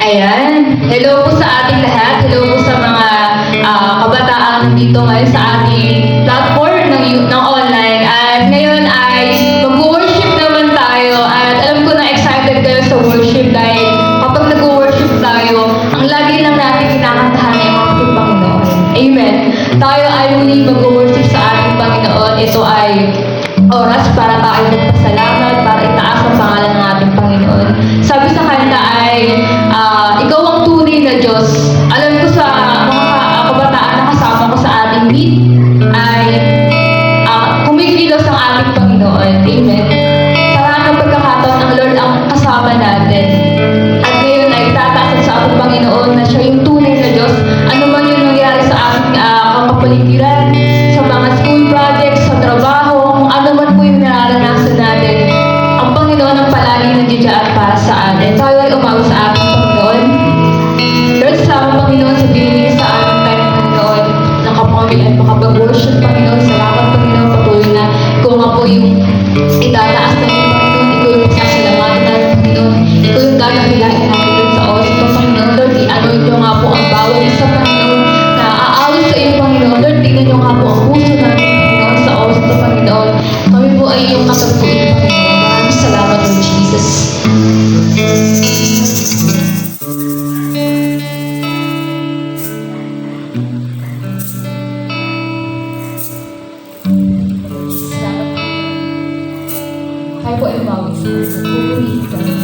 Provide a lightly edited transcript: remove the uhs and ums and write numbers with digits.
Ayan. Hello po sa ating lahat. Hello po sa mga kabataan nandito ngayon sa ating platform ng online. At ngayon ay mag-worship naman tayo. At alam ko na excited kayo sa worship dahil kapag nag-worship tayo, ang lagi lang natin kinakantahan ay ang ating Panginoon. Amen. Tayo ay muling mag-worship sa ating Panginoon. Ito ay oras para tayo magpasalamat, para itaas ang pangalan ng ating Panginoon. Sabi sa kanta ay, ikaw ang tunay na Diyos. Alam ko sa mga kabataan na kasama ko sa ating meet ay kumikilos ang ating Panginoon. Amen. Parang ng pagkakataon ang Lord ang kasama natin. At ngayon ay itataas sa ating Panginoon na siya yung tunay na Diyos. Ano man yung nangyari sa ating kapaligiran, sa mga school projects, sa trabaho, kung ano man po yung nararanasan natin, ang Panginoon ang palagi nandiyan para sa atin. Tayo ay umawa sa ating Panginoon. Lord, salamat Panginoon sa binigay sa ating time, Panginoon, ng kapamilya at makapag-worship, Panginoon. Salamat, Panginoon, patuloy na ikaw nga po yung itataas ng Panginoon. Ikaw yung sasalamatan natin, Panginoon. Ikaw yung gagahilain natin Lord, sa oras ito, Panginoon. Lord, i-anoint nyo nga po ang bawat isa, Panginoon, na aalis sa iyo, Panginoon. Lord, tingnan nyo nga po ang puso natin, Panginoon, sa oras ito, Panginoon. Kami po ay iyong katagpuin, Panginoon. Maraming salamat, Lord Jesus. Salamat. Kayo po ay umawit sa Pupurihin kami.